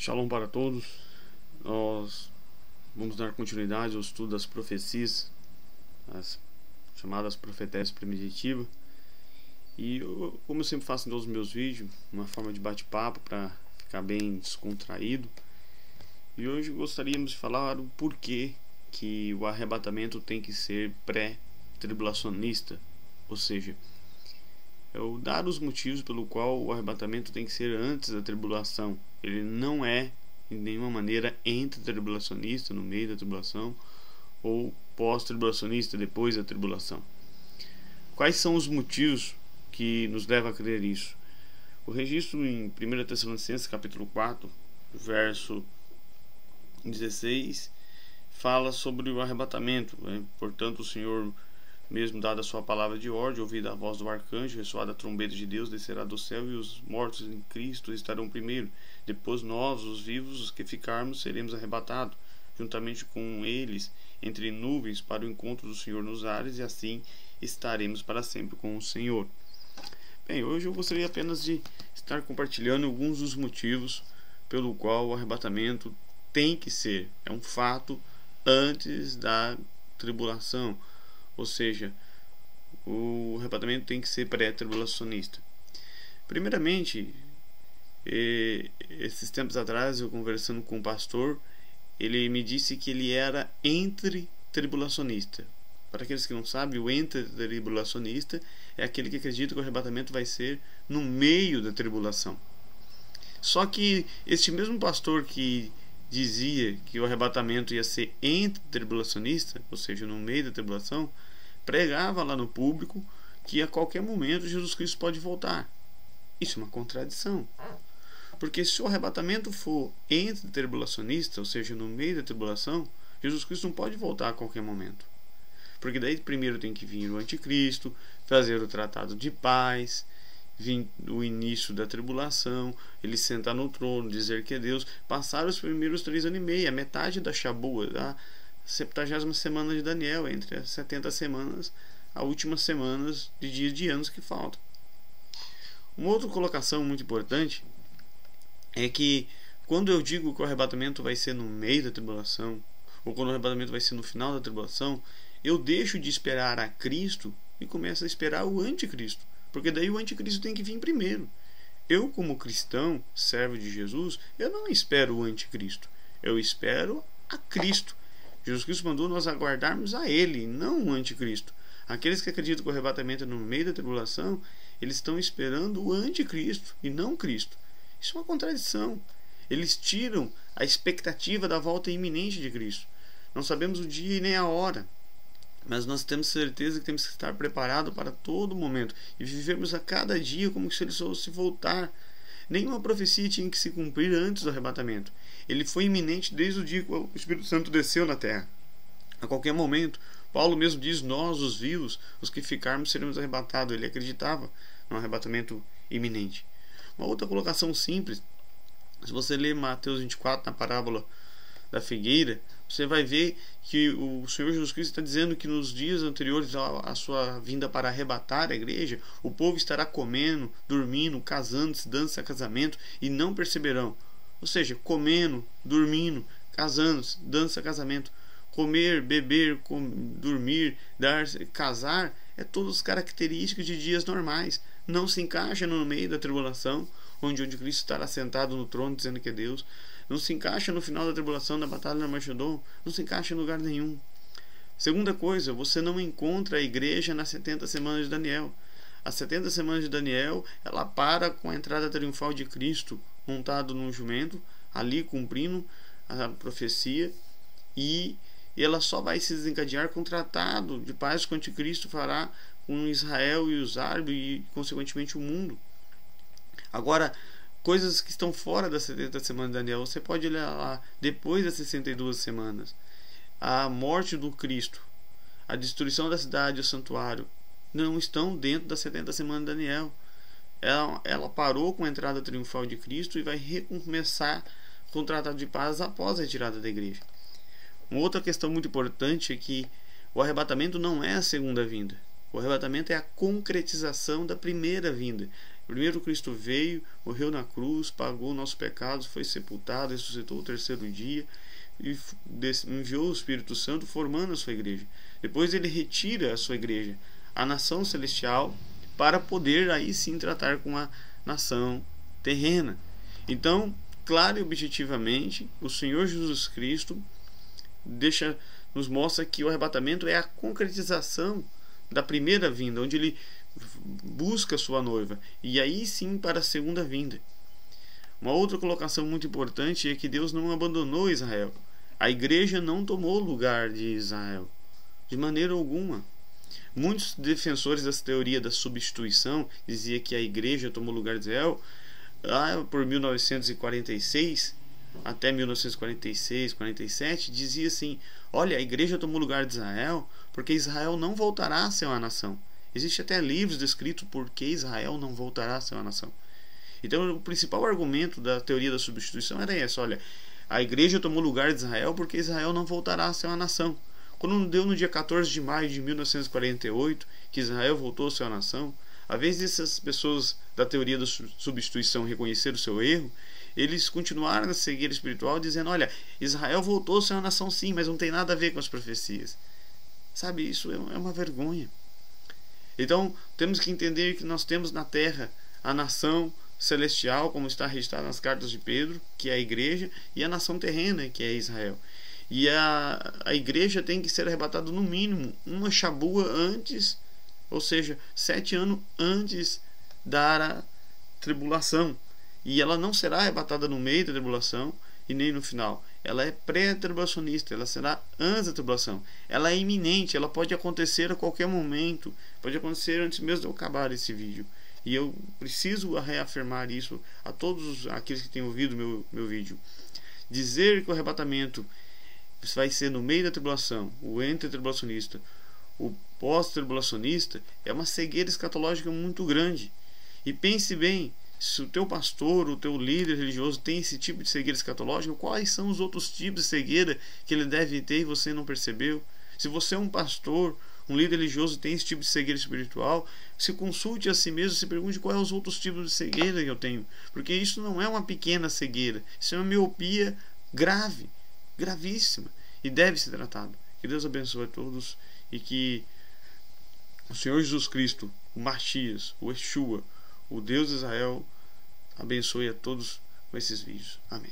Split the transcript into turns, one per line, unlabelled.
Shalom para todos. Nós vamos dar continuidade ao estudo das profecias, as chamadas profecias primitivas. E como eu sempre faço em todos os meus vídeos, uma forma de bate-papo para ficar bem descontraído. E hoje gostaríamos de falar o porquê que o arrebatamento tem que ser pré-tribulacionista, ou seja, dar os motivos pelo qual o arrebatamento tem que ser antes da tribulação. Ele não é de nenhuma maneira entre-tribulacionista, no meio da tribulação, ou pós-tribulacionista, depois da tribulação. Quais são os motivos que nos levam a crer isso? O registro em 1 Tessalonicenses capítulo 4, verso 16, fala sobre o arrebatamento, né? Portanto, o Senhor, mesmo dada a sua palavra de ordem, ouvida a voz do arcanjo, ressoada a trombeta de Deus, descerá do céu, e os mortos em Cristo estarão primeiro. Depois nós, os vivos, os que ficarmos, seremos arrebatados, juntamente com eles, entre nuvens, para o encontro do Senhor nos ares, e assim estaremos para sempre com o Senhor. Bem, hoje eu gostaria apenas de estar compartilhando alguns dos motivos pelo qual o arrebatamento tem que ser, é um fato, antes da tribulação. Ou seja, o arrebatamento tem que ser pré-tribulacionista. Primeiramente, esses tempos atrás, eu conversando com um pastor, ele me disse que ele era entre-tribulacionista. Para aqueles que não sabem, o entre-tribulacionista é aquele que acredita que o arrebatamento vai ser no meio da tribulação. Só que este mesmo pastor que dizia que o arrebatamento ia ser entre-tribulacionista, ou seja, no meio da tribulação, pregava lá no público que a qualquer momento Jesus Cristo pode voltar. Isso é uma contradição. Porque se o arrebatamento for entre-tribulacionista, ou seja, no meio da tribulação, Jesus Cristo não pode voltar a qualquer momento. Porque daí primeiro tem que vir o anticristo, fazer o tratado de paz, vir o início da tribulação, ele sentar no trono, dizer que é Deus, passar os primeiros 3 anos e meio, a metade da Shabuah, da 70ª semana de Daniel, entre as 70 semanas, as últimas semanas de dias de anos que faltam. Uma outra colocação muito importante é que quando eu digo que o arrebatamento vai ser no meio da tribulação, ou quando o arrebatamento vai ser no final da tribulação, eu deixo de esperar a Cristo e começo a esperar o anticristo. Porque daí o anticristo tem que vir primeiro. Eu, como cristão, servo de Jesus, eu não espero o anticristo. Eu espero a Cristo. Jesus Cristo mandou nós aguardarmos a Ele, não o anticristo. Aqueles que acreditam que o arrebatamento é no meio da tribulação, eles estão esperando o anticristo e não Cristo. Isso é uma contradição. Eles tiram a expectativa da volta iminente de Cristo. Não sabemos o dia e nem a hora, mas nós temos certeza que temos que estar preparados para todo momento e vivermos a cada dia como se ele fosse voltar. Nenhuma profecia tinha que se cumprir antes do arrebatamento. Ele foi iminente desde o dia que o Espírito Santo desceu na terra. A qualquer momento, Paulo mesmo diz: nós, os vivos, os que ficarmos, seremos arrebatados. Ele acreditava no arrebatamento iminente. Uma outra colocação simples, se você ler Mateus 24 na parábola da figueira, você vai ver que o Senhor Jesus Cristo está dizendo que nos dias anteriores à sua vinda para arrebatar a igreja, o povo estará comendo, dormindo, casando-se, dando-se a casamento e não perceberão. Ou seja, comendo, dormindo, casando-se, dando-se a casamento. Comer, beber, dormir, dar-se, casar, é todas características de dias normais. Não se encaixa no meio da tribulação, onde Cristo estará sentado no trono dizendo que é Deus. Não se encaixa no final da tribulação da batalha de Armagedon. Não se encaixa em lugar nenhum. Segunda coisa, você não encontra a igreja nas 70 semanas de Daniel. As 70 semanas de Daniel, ela para com a entrada triunfal de Cristo montado num jumento, ali cumprindo a profecia, e ela só vai se desencadear com o tratado de paz que o anticristo fará com Israel e os árabes e consequentemente o mundo. Agora, coisas que estão fora das 70 semanas de Daniel, você pode olhar lá, depois das 62 semanas, a morte do Cristo, a destruição da cidade e o santuário, não estão dentro das 70 semanas de Daniel. Ela parou com a entrada triunfal de Cristo e vai recomeçar com o tratado de paz após a retirada da igreja. Uma outra questão muito importante é que o arrebatamento não é a segunda vinda. O arrebatamento é a concretização da primeira vinda. Primeiro Cristo veio, morreu na cruz, pagou nossos pecados, foi sepultado, ressuscitou o terceiro dia e enviou o Espírito Santo formando a sua igreja. Depois ele retira a sua igreja, a nação celestial, para poder aí sim tratar com a nação terrena. Então, claro e objetivamente, o Senhor Jesus Cristo nos mostra que o arrebatamento é a concretização da primeira vinda, onde ele busca sua noiva, e aí sim para a segunda vinda. Uma outra colocação muito importante é que Deus não abandonou Israel. A igreja não tomou o lugar de Israel, de maneira alguma. Muitos defensores dessa teoria da substituição diziam que a igreja tomou o lugar de Israel lá por 1946 até 1946, 47, dizia assim: olha, a igreja tomou o lugar de Israel porque Israel não voltará a ser uma nação. Existe até livros descritos por que Israel não voltará a ser uma nação. Então o principal argumento da teoria da substituição era esse: olha, a igreja tomou o lugar de Israel porque Israel não voltará a ser uma nação. Quando deu no dia 14 de maio de 1948 que Israel voltou a ser uma nação, a vez dessas pessoas da teoria da substituição reconhecer o seu erro, eles continuaram a cegueira espiritual dizendo: olha, Israel voltou a ser uma nação sim, mas não tem nada a ver com as profecias. Sabe, isso é uma vergonha. Então temos que entender que nós temos na terra a nação celestial, como está registrado nas cartas de Pedro, que é a igreja, e a nação terrena, que é Israel. E a igreja tem que ser arrebatada no mínimo uma chabua antes, ou seja, 7 anos antes da tribulação. E ela não será arrebatada no meio da tribulação e nem no final. Ela é pré-tribulacionista, ela será antes da tribulação. Ela é iminente, ela pode acontecer a qualquer momento, pode acontecer antes mesmo de eu acabar esse vídeo. E eu preciso reafirmar isso a todos aqueles que têm ouvido meu vídeo. Dizer que o arrebatamento vai ser no meio da tribulação, o entre-tribulacionista, o pós-tribulacionista, é uma cegueira escatológica muito grande. E pense bem, se o teu pastor, o teu líder religioso tem esse tipo de cegueira escatológica, quais são os outros tipos de cegueira que ele deve ter e você não percebeu? Se você é um pastor, um líder religioso, tem esse tipo de cegueira espiritual, se consulte a si mesmo, se pergunte quais são os outros tipos de cegueira que eu tenho, porque isso não é uma pequena cegueira, isso é uma miopia grave, gravíssima, e deve ser tratado. Que Deus abençoe a todos e que o Senhor Jesus Cristo, o Matias, o Yeshua, o Deus de Israel, abençoe a todos com esses vídeos. Amém.